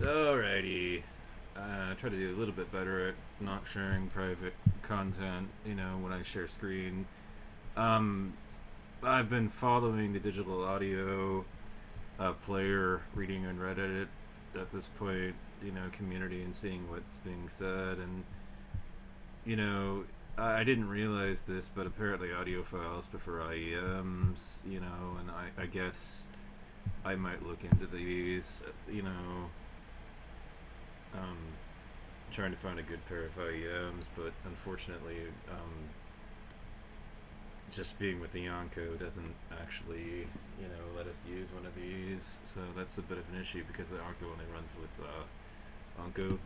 Alrighty. I try to do a little bit better at not sharing private content, when I share screen. Um, I've been following the digital audio player, reading on Reddit at this point, community and seeing what's being said. And, you know, I didn't realize this, but apparently audiophiles prefer IEMs, and I guess I might look into these, um, trying to find a good pair of IEMs, but unfortunately, just being with the Onko doesn't actually, let us use one of these. So that's a bit of an issue because the Onko only runs with Onko.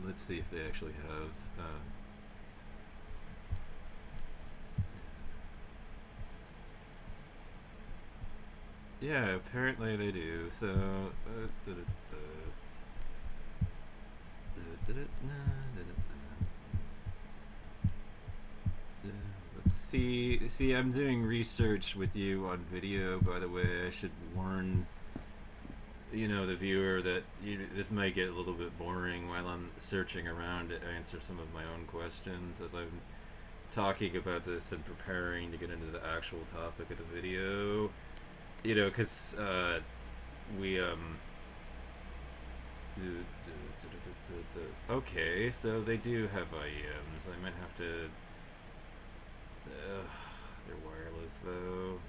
Let's see if they actually have. Yeah, apparently they do. So, let's see. See, I'm doing research with you on video. By the way, I should warn the viewer that this might get a little bit boring while I'm searching around to answer some of my own questions as I'm talking about this and preparing to get into the actual topic of the video. Because we okay, so they do have IEMs. I might have to. They're wireless though.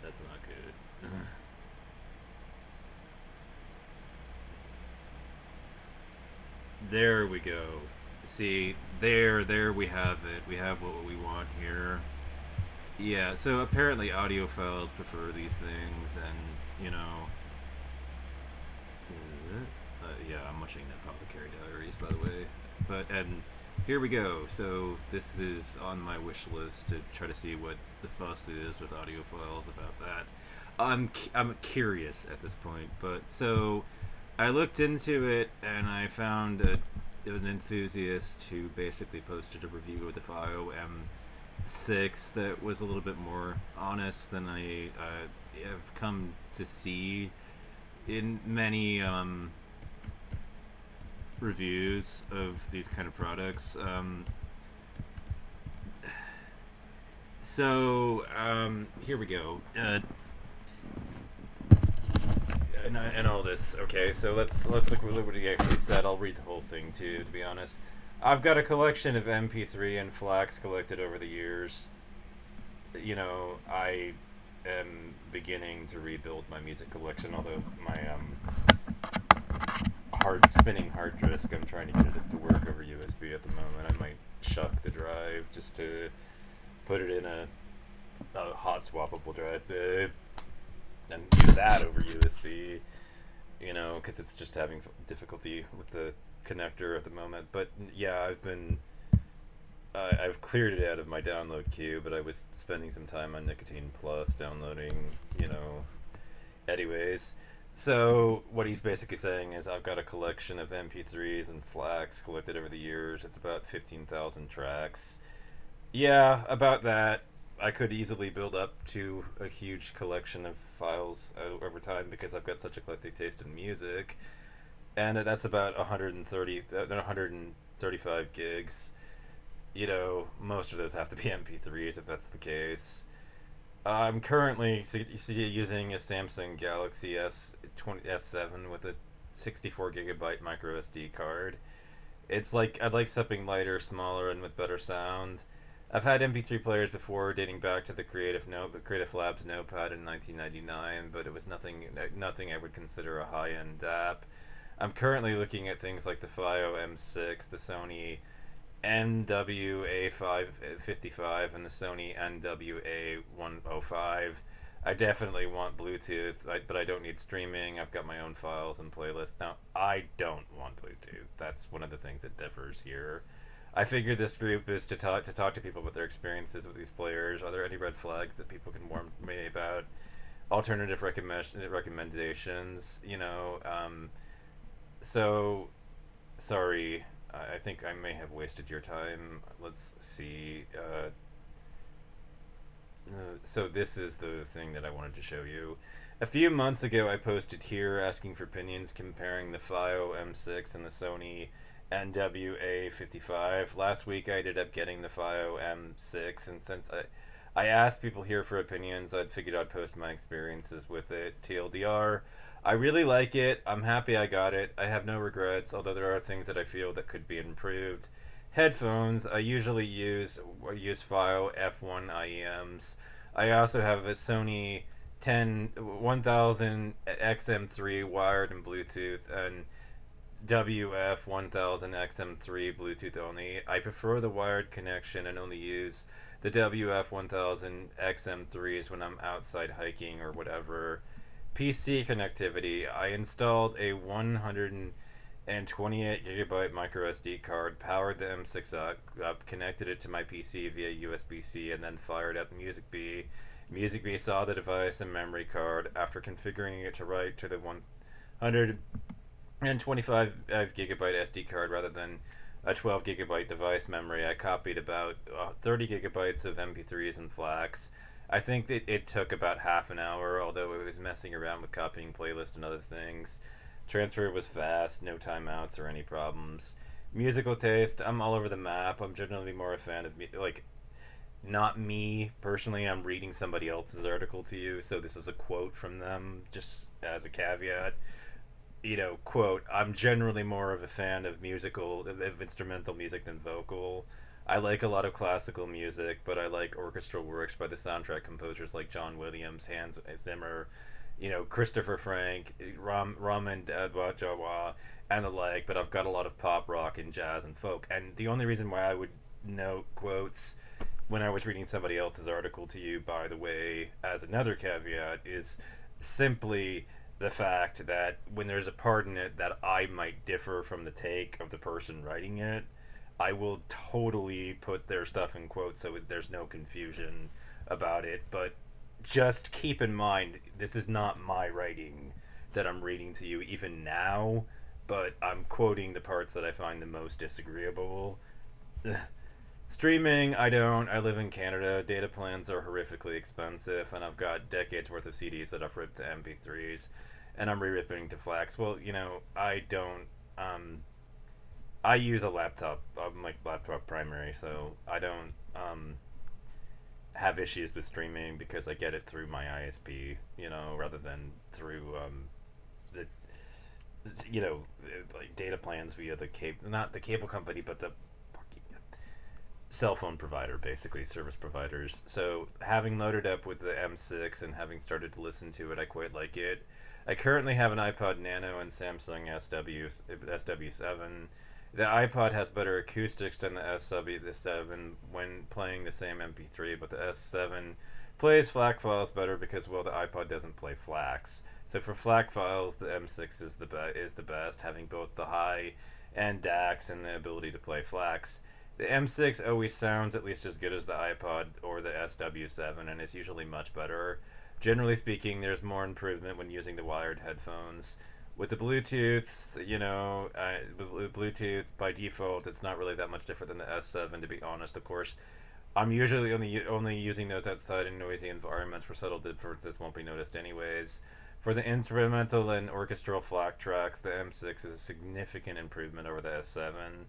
That's not good. There we go. See, there we have it. We have what we want here. Yeah, so apparently audiophiles prefer these things, and yeah, I'm watching Apothecary Diaries, by the way. And here we go. So this is on my wish list to try to see what the fuss is with audiophiles about that. I'm curious at this point, but so I looked into it and I found an enthusiast who basically posted a review of the Fioo M6 that was a little bit more honest than I have come to see in many reviews of these kind of products. Here we go. And all this. Okay, so let's look what he actually said. I'll read the whole thing too. To be honest, I've got a collection of MP3 and FLACs collected over the years. I am beginning to rebuild my music collection. Although my hard disk, I'm trying to get it to work over USB at the moment. I might chuck the drive just to put it in a hot swappable drive, and use that over USB. Because it's just having difficulty with the connector at the moment. But yeah, I've cleared it out of my download queue, but I was spending some time on Nicotine Plus downloading, anyways. So what he's basically saying is I've got a collection of MP3s and FLACs collected over the years. It's about 15,000 tracks. Yeah, about that. I could easily build up to a huge collection of files over time because I've got such eclectic taste in music, and that's about 135 gigs. Most of those have to be MP3s if that's the case. I'm currently using a Samsung Galaxy S7 with a 64 gigabyte micro SD card. It's like I'd like something lighter, smaller, and with better sound. I've had MP3 players before, dating back to the Creative Labs Notepad in 1999, but it was nothing I would consider a high-end app. I'm currently looking at things like the Fioo M6, the Sony NWA555, and the Sony NWA105. I definitely want Bluetooth, but I don't need streaming. I've got my own files and playlists. Now, I don't want Bluetooth. That's one of the things that differs here. I figured this group is to talk to people about their experiences with these players. Are there any red flags that people can warn me about? Alternative recommendations. So sorry. I think I may have wasted your time. Let's see. so this is the thing that I wanted to show you. A few months ago, I posted here asking for opinions comparing the Fioo M6 and the Sony NWA55. Last week, I ended up getting the Fioo M6, and since I asked people here for opinions, I figured I'd post my experiences with it. TLDR, I really like it. I'm happy I got it. I have no regrets, although there are things that I feel that could be improved. Headphones, I usually use Fioo F1 IEMs. I also have a Sony 1000 XM3 wired and Bluetooth, and WF 1000 XM3 Bluetooth only. I prefer the wired connection and only use the WF 1000 XM3s when I'm outside hiking or whatever. PC connectivity, I installed a 128 gigabyte micro SD card, powered the M6 up, connected it to my PC via USB-C, and then fired up MusicB. MusicB saw the device and memory card. After configuring it to write to the 125 gigabyte SD card rather than a 12 gigabyte device memory, I copied about 30 gigabytes of MP3s and FLACs. I think that it took about half an hour, although it was messing around with copying playlists and other things. Transfer was fast, no timeouts or any problems. Musical taste, I'm all over the map. I'm generally more a fan of like, not me personally. I'm reading somebody else's article to you, so this is a quote from them, just as a caveat. Quote, I'm generally more of a fan of instrumental music than vocal. I like a lot of classical music, but I like orchestral works by the soundtrack composers like John Williams, Hans Zimmer, Christopher Frank, Ramin Djawadi, and the like, but I've got a lot of pop rock and jazz and folk. And the only reason why I would note quotes when I was reading somebody else's article to you, by the way, as another caveat, is simply the fact that when there's a part in it that I might differ from the take of the person writing it, I will totally put their stuff in quotes so there's no confusion about it. But just keep in mind, this is not my writing that I'm reading to you even now, but I'm quoting the parts that I find the most disagreeable. Streaming, I don't. I live in Canada. Data plans are horrifically expensive, and I've got decades worth of CDs that I've ripped to MP3s, and I'm re-ripping to FLACs. Well, I don't. I use a laptop. I'm like laptop primary, so I don't have issues with streaming because I get it through my ISP, rather than through the like data plans via the cable, not the cable company, but the cell phone provider, basically service providers. So having loaded up with the M6 and having started to listen to it, I quite like it. I currently have an iPod Nano and Samsung SW7. The iPod has better acoustics than the SW7 when playing the same MP3, but the S7 plays FLAC files better because, well, the iPod doesn't play FLACs. So for FLAC files, the M6 is the best, having both the high end DACs and the ability to play FLACs. The M6 always sounds at least as good as the iPod or the SW7, and is usually much better. Generally speaking, there's more improvement when using the wired headphones. With the Bluetooth, Bluetooth by default, it's not really that much different than the S7, to be honest. Of course, I'm usually only using those outside in noisy environments where subtle differences won't be noticed anyways. For the instrumental and orchestral FLAC tracks, the M6 is a significant improvement over the S7.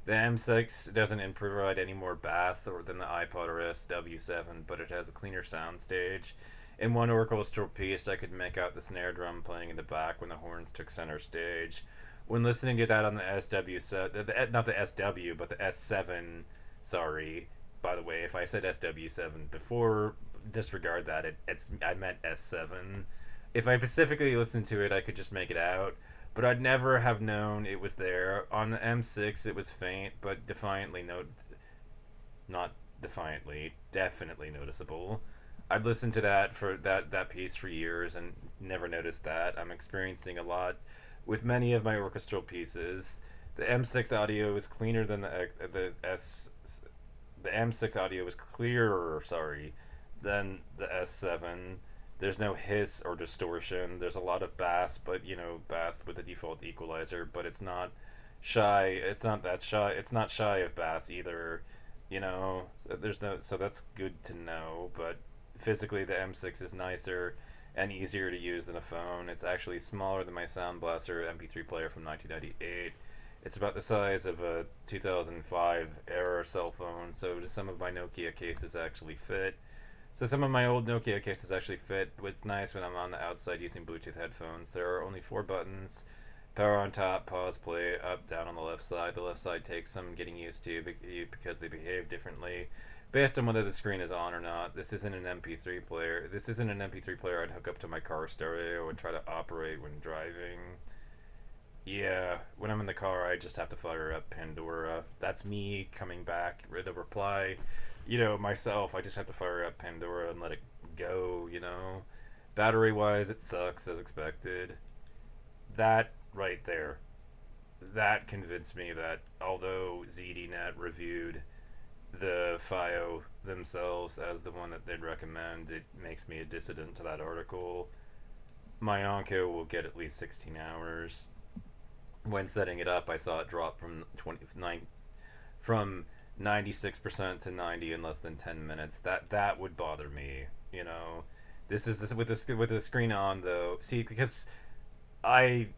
The M6 doesn't provide any more bass than the iPod or SW7, but it has a cleaner sound stage. In one orchestral piece, I could make out the snare drum playing in the back when the horns took center stage. When listening to that on the SW7, not the SW, but the S7, sorry, by the way, if I said SW7 before, disregard that, I meant S7. If I specifically listened to it, I could just make it out, but I'd never have known it was there. On the M6, it was faint, but not defiantly, definitely noticeable. I'd listened to that piece for years and never noticed that. I'm experiencing a lot with many of my orchestral pieces. The M6 audio is cleaner than the M6 audio is clearer, sorry, than the S7. There's no hiss or distortion. There's a lot of bass, but bass with the default equalizer, but it's not shy. It's not that shy. It's not shy of bass either. So that's good to know, but physically the M6 is nicer and easier to use than a phone. It's actually smaller than my Sound Blaster MP3 player from 1998. It's about the size of a 2005 era cell phone, so some of my Nokia cases actually fit. So some of my old Nokia cases actually fit. What's nice when I'm on the outside using Bluetooth headphones, there are only 4 buttons. Power on top, pause, play, up, down on the left side. The left side takes some getting used to because they behave differently based on whether the screen is on or not. This isn't an MP3 player. This isn't an MP3 player I'd hook up to my car stereo and try to operate when driving. Yeah, when I'm in the car, I just have to fire up Pandora. That's me coming back. The reply, myself, I just have to fire up Pandora and let it go. Battery wise, it sucks as expected. That right there, that convinced me that although ZDNet reviewed the Fioo themselves as the one that they'd recommend, it makes me a dissident to that article. My Onkyo will get at least 16 hours. When setting it up, I saw it drop from 96% to 90 in less than 10 minutes. That would bother me, you know. This with the screen on though. See, because I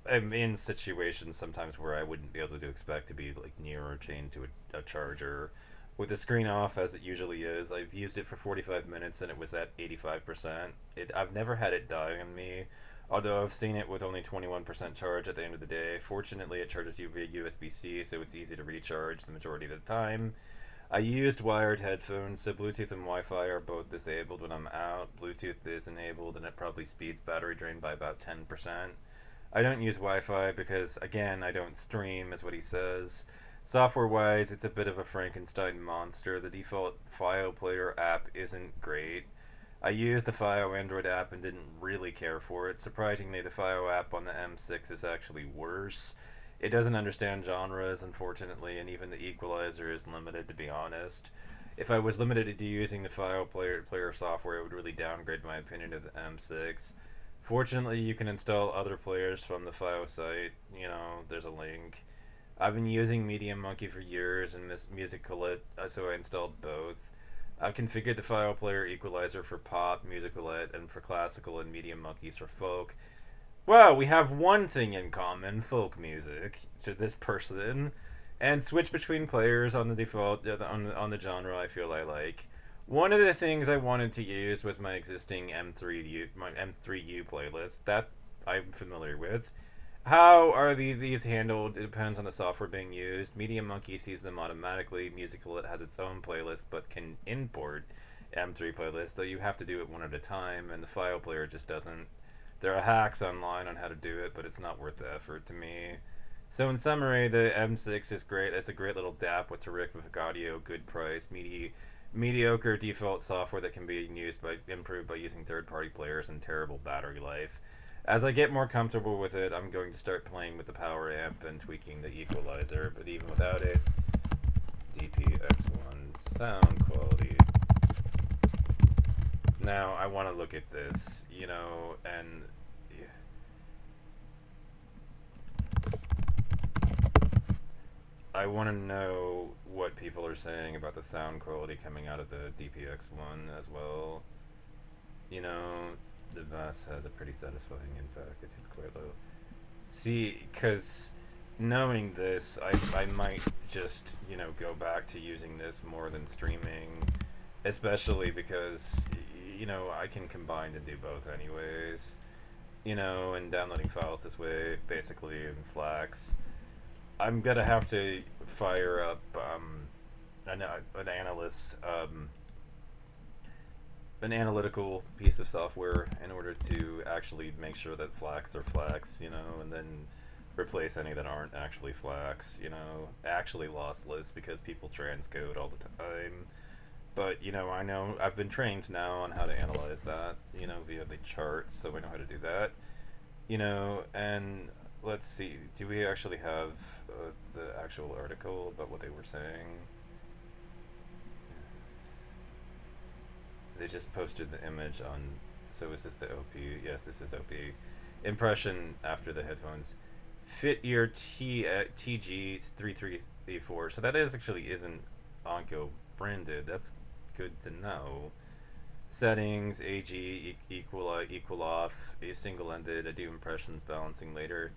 am in situations sometimes where I wouldn't be able to expect to be like near or chained to a charger. With the screen off as it usually is, I've used it for 45 minutes and it was at 85%. I've never had it die on me, although I've seen it with only 21% charge at the end of the day. Fortunately, it charges you via USB-C, so it's easy to recharge the majority of the time. I used wired headphones, so Bluetooth and Wi-Fi are both disabled when I'm out. Bluetooth is enabled and it probably speeds battery drain by about 10%. I don't use Wi-Fi because, again, I don't stream, is what he says. Software-wise, it's a bit of a Frankenstein monster. The default Fioo player app isn't great. I used the Fioo Android app and didn't really care for it. Surprisingly, the Fioo app on the M6 is actually worse. It doesn't understand genres, unfortunately, and even the equalizer is limited, to be honest. If I was limited to using the Fioo player software, it would really downgrade my opinion of the M6. Fortunately, you can install other players from the Fioo site. There's a link. I've been using Media Monkey for years and Musicalit, so I installed both. I've configured the Fioo player equalizer for pop, Musicalit, and for classical and Media Monkeys for folk. Wow, we have one thing in common, folk music, to this person, and switch between players on the default, on the genre I feel I like. One of the things I wanted to use was my existing my M3U playlist, that I'm familiar with. How are these handled? It depends on the software being used. Media Monkey sees them automatically. Musical.ly has its own playlist, but can import M3 playlists, though you have to do it one at a time, and the Fioo player just doesn't. There are hacks online on how to do it, but it's not worth the effort to me. So in summary, the M6 is great. It's a great little DAP with terrific audio, good price, mediocre default software that can be improved by using third-party players, and terrible battery life. As I get more comfortable with it, I'm going to start playing with the power amp and tweaking the equalizer, but even without it, DP-X1 sound quality. Now, I want to look at this, and I want to know what people are saying about the sound quality coming out of the DP-X1 as well. The bass has a pretty satisfying impact. It hits quite low. See, because knowing this, I might just, go back to using this more than streaming, especially because, I can combine and do both anyways, and downloading files this way, basically in Flax. I'm gonna have to fire up an analyst, an analytical piece of software in order to actually make sure that Flax are Flax, and then replace any that aren't actually Flax, actually lossless, because people transcode all the time. But, I know I've been trained now on how to analyze that, via the charts, so I know how to do that. And let's see, do we actually have the actual article about what they were saying? They just posted the image on, so is this the OP? Yes, this is OP. Impression after the headphones. Fit your TG3334. So that actually isn't Onkyo branded. That's good to know. Settings, AG, equal off, a single-ended, I do impressions balancing later.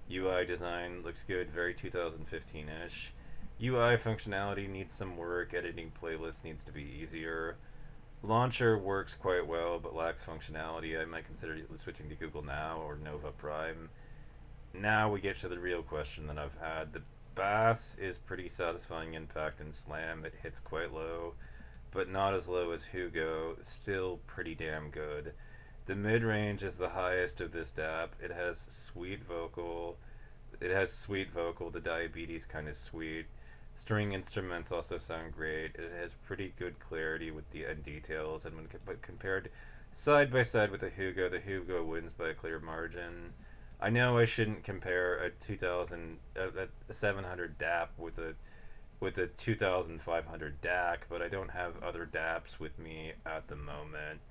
UI design looks good, very 2015-ish. UI functionality needs some work, editing playlists needs to be easier. Launcher works quite well, but lacks functionality. I might consider switching to Google Now or Nova Prime. Now we get to the real question that I've had. The bass is pretty satisfying impact in slam. It hits quite low, but not as low as Hugo. Still pretty damn good. The mid range is the highest of this DAP. It has sweet vocal. It has sweet vocal. The diabetes kind of sweet. String instruments also sound great. It has pretty good clarity with the end details, and but compared side by side with the Hugo wins by a clear margin. I know I shouldn't compare a 2000 a 700 DAP with a 2500 DAC, but I don't have other DAPs with me at the moment.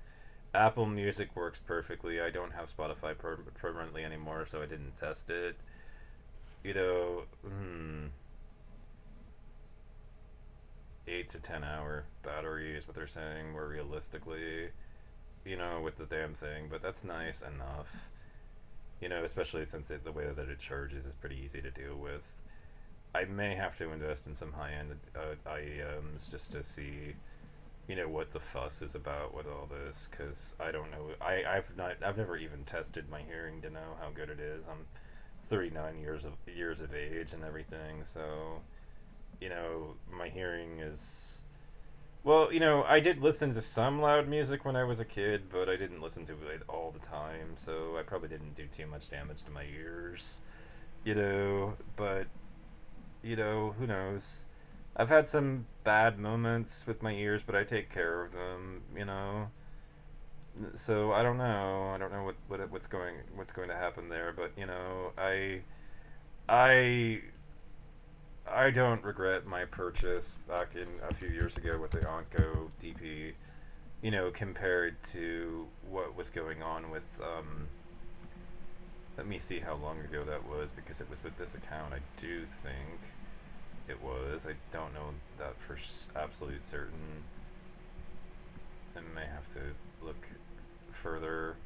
Apple Music works perfectly. I don't have Spotify permanently anymore, so I didn't test it. You know, 8 to 10 hour battery is what they're saying, more realistically, with the damn thing, but that's nice enough. Especially since the way that it charges is pretty easy to deal with. I may have to invest in some high-end IEMs just to see, what the fuss is about with all this, because I don't know. I've never even tested my hearing to know how good it is. I'm 39 years of age and everything, so my hearing is, well, I did listen to some loud music when I was a kid, but I didn't listen to it all the time, so I probably didn't do too much damage to my ears, but who knows. I've had some bad moments with my ears, but I take care of them. So I don't know. I don't know what's going to happen there, but I I don't regret my purchase back in a few years ago with the Onkyo DP, compared to what was going on with, let me see how long ago that was, because it was with this account. I do think it was. I don't know that for absolute certain. I may have to look further.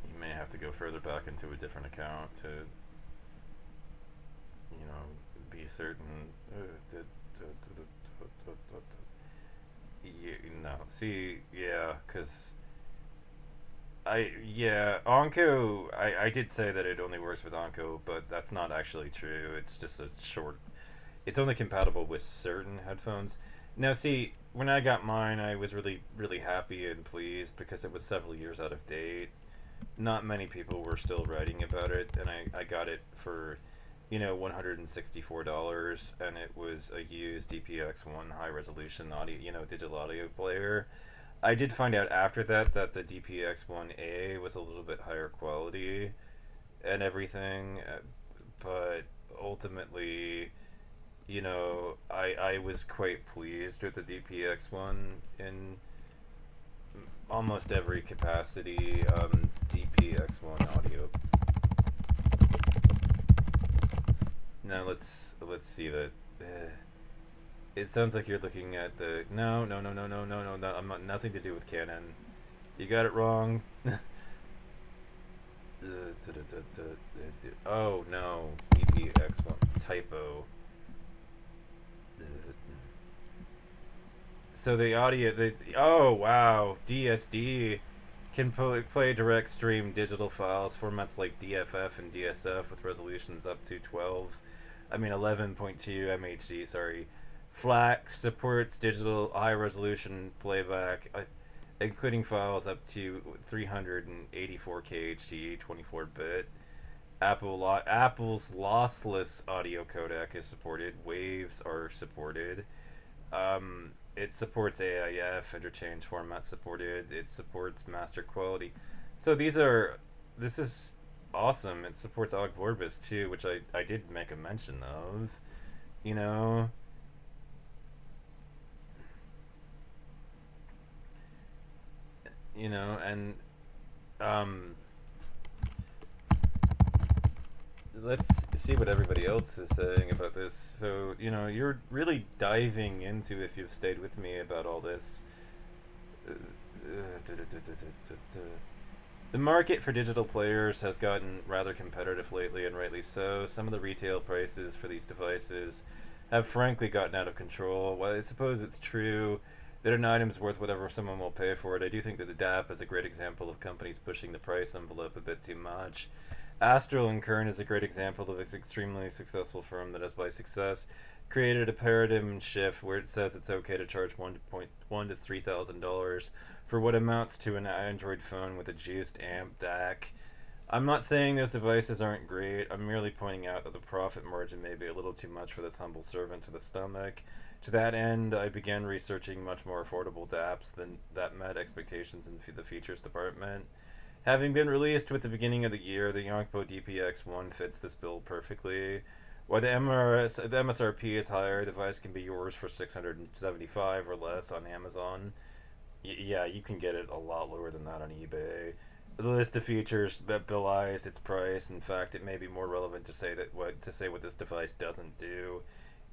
You may have to go further back into a different account to, be certain. No, see, yeah, because Onko, I did say that it only works with Onko, but that's not actually true. It's just it's only compatible with certain headphones. Now, see, when I got mine, I was really, really happy and pleased because it was several years out of date. Not many people were still writing about it, and I got it for, $164, and it was a used DP-X1 high resolution audio, digital audio player. I did find out after that the DP-X1A was a little bit higher quality and everything, but ultimately, I was quite pleased with the DP-X1 in almost every capacity. DP-X1 audio. Now let's see that. It sounds like you're looking at the no. I'm not, nothing to do with Canon. You got it wrong. Oh no, DP-X1 typo. So the audio, oh wow, DSD can play direct stream digital files, formats like DFF and DSF with resolutions up to 11.2 MHD, sorry. FLAC supports digital high resolution playback, including files up to 384K HD, 24-bit. Apple's lossless audio codec is supported. Waves are supported. It supports AIF, interchange format supported. It supports master quality. So this is awesome. It supports Ogg Vorbis too, which I did make a mention of. And let's see what everybody else is saying about this. So, you're really diving into, if you've stayed with me about all this, The market for digital players has gotten rather competitive lately, and rightly so. Some of the retail prices for these devices have frankly gotten out of control. While I suppose it's true that an item's worth whatever someone will pay for it, I do think that the DAP is a great example of companies pushing the price envelope a bit too much. Astral and Kern is a great example of an extremely successful firm that has, by success, created a paradigm shift where it says it's okay to charge $1 to $3,000 for what amounts to an Android phone with a juiced amp DAC. I'm not saying those devices aren't great. I'm merely pointing out that the profit margin may be a little too much for this humble servant to the stomach. To that end, I began researching much more affordable DApps than that met expectations in the features department. Having been released with the beginning of the year, the Onkyo DP-X1 fits this bill perfectly. While the MSRP is higher, the device can be yours for 675 or less on Amazon. Yeah, you can get it a lot lower than that on eBay. The list of features that belies its price. In fact, it may be more relevant to say what this device doesn't do.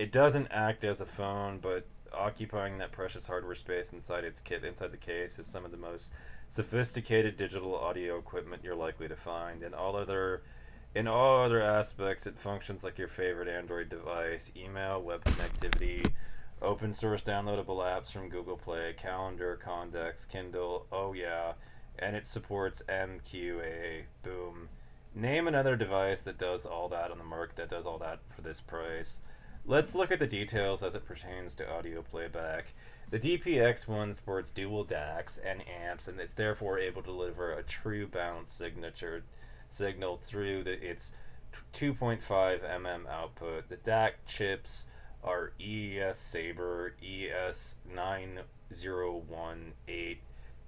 It doesn't act as a phone, but occupying that precious hardware space inside the case is some of the most sophisticated digital audio equipment you're likely to find. In all other aspects, it functions like your favorite Android device: email, web connectivity, open source downloadable apps from Google Play, Calendar, Condex, Kindle. Oh yeah, and it supports MQA. Boom. Name another device that does all that on the market that does all that for this price. Let's look at the details as it pertains to audio playback. The DP-X1 sports dual DACs and amps, and it's therefore able to deliver a true balanced signal through its 2.5 mm output. The DAC chips are ES Saber ES9018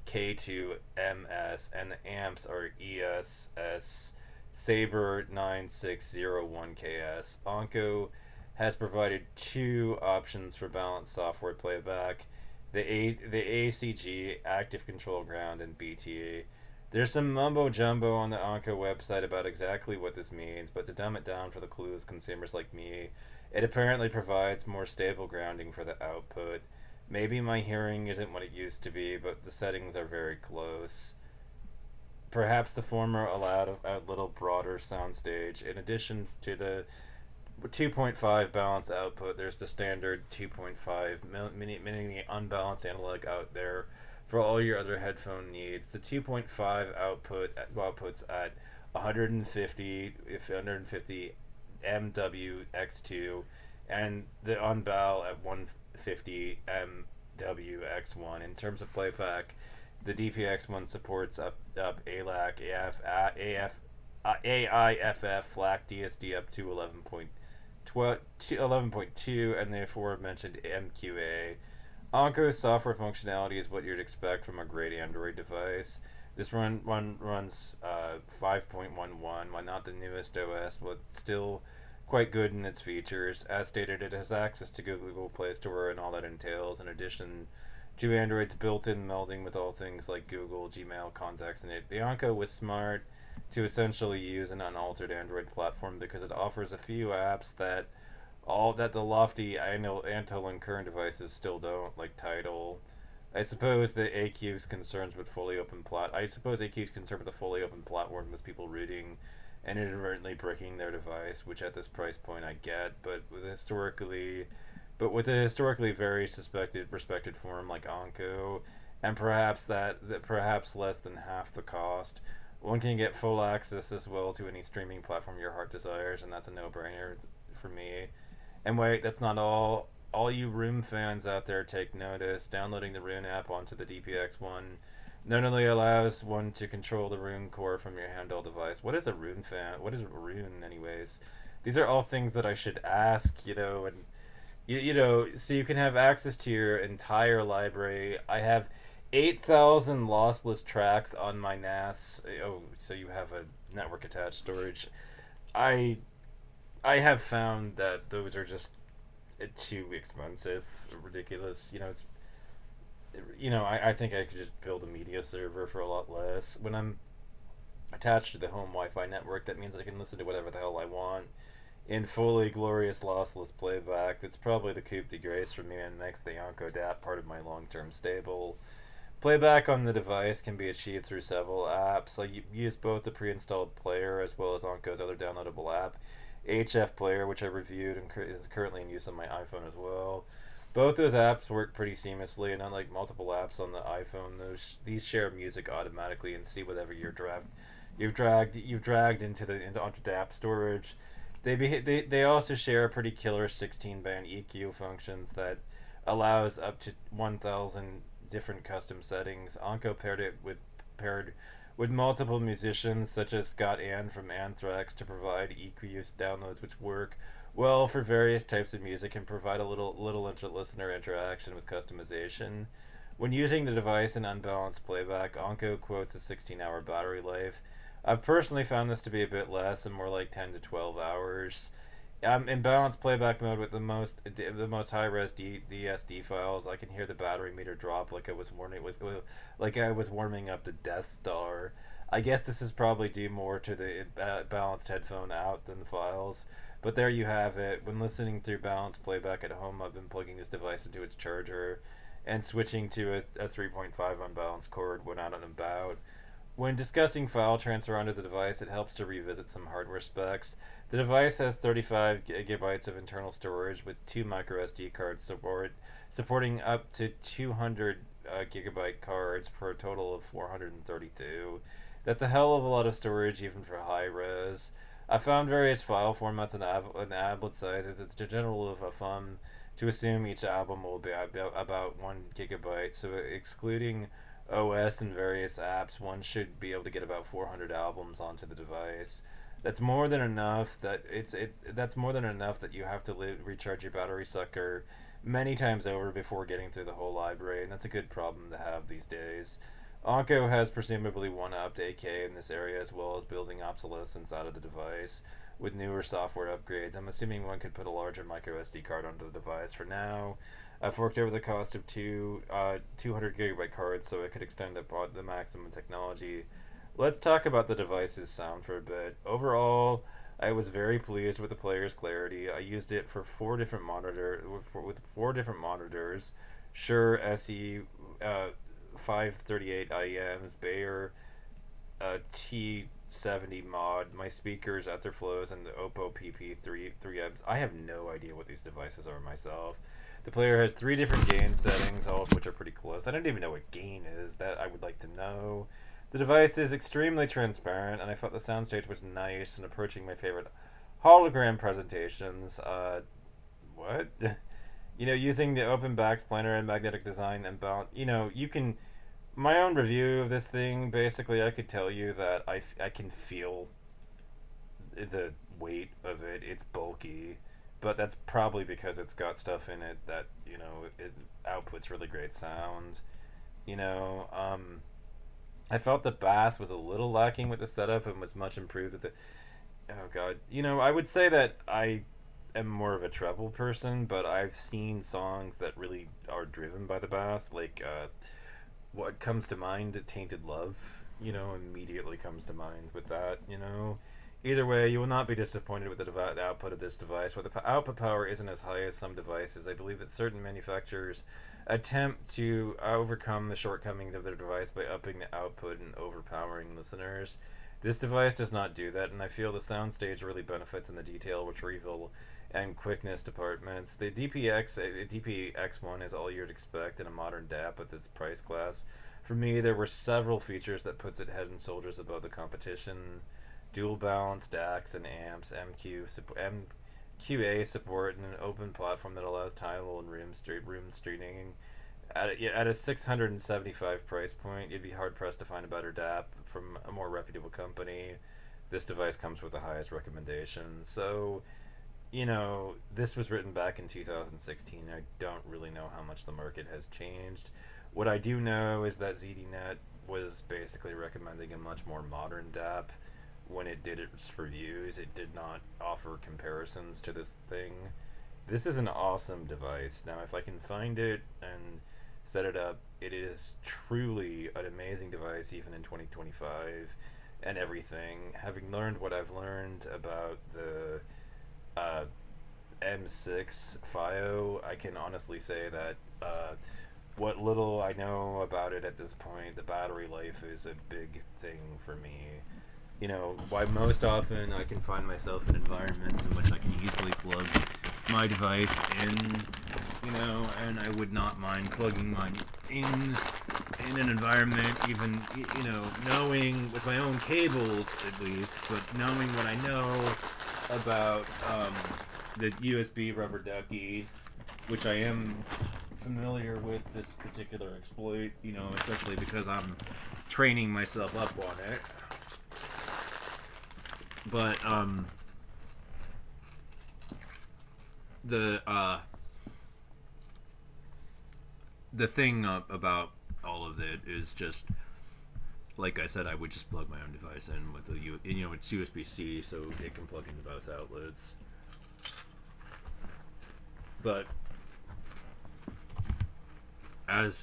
K2MS, and the amps are ESS Saber 9601KS. Onkyo has provided two options for balanced software playback: the ACG, Active Control Ground, and BTA. There's some mumbo jumbo on the Onkyo website about exactly what this means, but to dumb it down for the clueless consumers like me, it apparently provides more stable grounding for the output. Maybe my hearing isn't what it used to be, but the settings are very close. Perhaps the former allowed a little broader soundstage. In addition to the 2.5 balance output, there's the standard 2.5 mini unbalanced analog out there for all your other headphone needs. The 2.5 outputs at 150 MWX2, and the unbal at 150 MWX1. In terms of playback, the DPX1 supports up ALAC, AIFF, FLAC, DSD up to 11.2, and the aforementioned MQA. Onkyo's software functionality is what you'd expect from a great Android device. This runs 5.11, while not the newest OS, but still quite good in its features. As stated, it has access to Google Play Store and all that entails, in addition to Android's built-in melding with all things like Google, Gmail, contacts, and it. The Onkyo was smart to essentially use an unaltered Android platform because it offers a few apps that the lofty Antel and current devices still don't, like Tidal. I suppose AQ's concerned with the fully open platform was people rooting and inadvertently breaking their device, which at this price point I get, but with a historically very respected firm like Onkyo, and perhaps less than half the cost, one can get full access as well to any streaming platform your heart desires, and that's a no-brainer for me. And wait, that's not all. All you Room fans out there, take notice. Downloading the Roon app onto the DPX1 not only allows one to control the Roon core from your handheld device. What is a Roon fan? What is Roon, anyways? These are all things that I should ask, and so you can have access to your entire library. I have 8,000 lossless tracks on my NAS. Oh, so you have a network attached storage. I I have found that those are just too expensive, ridiculous. I think I could just build a media server for a lot less. When I'm attached to the home Wi-Fi network, that means I can listen to whatever the hell I want in fully glorious lossless playback. That's probably the coup de grace for me and makes the Onkyo DAP part of my long-term stable. Playback on the device can be achieved through several apps. Like you use both the pre-installed player as well as Onko's other downloadable app, HF Player, which I reviewed and is currently in use on my iPhone as well. Both those apps work pretty seamlessly, and unlike multiple apps on the iPhone, these share music automatically and see whatever you've dragged onto the app storage. They also share pretty killer 16-band EQ functions that allows up to 1,000 different custom settings. Onko paired with multiple musicians such as Scott Ann from Anthrax to provide EQ downloads which work well for various types of music and provide a little listener interaction with customization. When using the device in unbalanced playback, Onko quotes a 16-hour battery life. I've personally found this to be a bit less and more like 10 to 12 hours. In balanced playback mode with the most high res DSD files, I can hear the battery meter drop like I was warming up the Death Star. I guess this is probably due more to the balanced headphone out than the files. But there you have it. When listening through balanced playback at home, I've been plugging this device into its charger and switching to a 3.5 unbalanced cord when out and about. When discussing file transfer onto the device, it helps to revisit some hardware specs. The device has 35 gigabytes of internal storage with 2 microSD cards supporting up to 200 gigabyte cards for a total of 432. That's a hell of a lot of storage even for high res. I found various file formats and applet sizes. It's general of a fun to assume each album will be about 1 gigabyte, so excluding OS and various apps, one should be able to get about 400 albums onto the device. That's more than enough that's more than enough that you have to recharge your battery sucker many times over before getting through the whole library, and that's a good problem to have these days. Onko has presumably one-upped AK in this area as well as building obsolescence out of the device with newer software upgrades. I'm assuming one could put a larger micro SD card onto the device. For now, I've forked over the cost of 200 gigabyte cards so it could extend the maximum technology. Let's talk about the device's sound for a bit. Overall, I was very pleased with the player's clarity. I used it for with 4 different monitors. Shure SE 538 IEMs, Bayer T70 mod, my speakers, Etherflows, and the Oppo PP3Ms. I have no idea what these devices are myself. The player has 3 different gain settings, all of which are pretty close. I don't even know what gain is. That I would like to know. The device is extremely transparent, and I thought the soundstage was nice and approaching my favorite hologram presentations. What? Using the open backed planar and magnetic design and bound. You can. My own review of this thing, basically, I could tell you that I can feel the weight of it. It's bulky, but that's probably because it's got stuff in it that it outputs really great sound. You know, I felt the bass was a little lacking with the setup and was much improved with the. Oh god, I would say that I am more of a treble person, but I've seen songs that really are driven by the bass, like what comes to mind, Tainted Love, immediately comes to mind with that. Either way, you will not be disappointed with the output of this device. While the output power isn't as high as some devices, I believe that certain manufacturers attempt to overcome the shortcomings of their device by upping the output and overpowering listeners. This device does not do that, and I feel the soundstage really benefits in the detail retrieval and quickness departments. The DP-X1 is all you'd expect in a modern DAP at this price class. For me, there were several features that puts it head and shoulders above the competition. Dual balance DACs and amps, MQA support, and an open platform that allows tidal and room streaming. At a 675 price point, you'd be hard pressed to find a better DAP from a more reputable company. This device comes with the highest recommendation. So, this was written back in 2016. I don't really know how much the market has changed. What I do know is that ZDNet was basically recommending a much more modern DAP. When it did its reviews, it did not offer comparisons to this thing. This is an awesome device. Now, if I can find it and set it up, it is truly an amazing device even in 2025 and everything. Having learned what I've learned about the M6 Fioo, I can honestly say that what little I know about it at this point, the battery life is a big thing for me. You know, why most often I can find myself in environments in which I can easily plug my device in, you know, and I would not mind plugging mine in an environment, even, you know, knowing with my own cables at least, but knowing what I know about the USB rubber ducky, which I am familiar with this particular exploit, you know, especially because I'm training myself up on it. But the the thing about all of it is just, like I said, I would just plug my own device in with you know, it's USB-C, so it can plug into both outlets. But as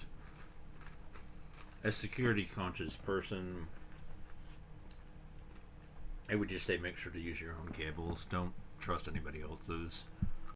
a security conscious person, I would just say make sure to use your own cables. Don't trust anybody else's.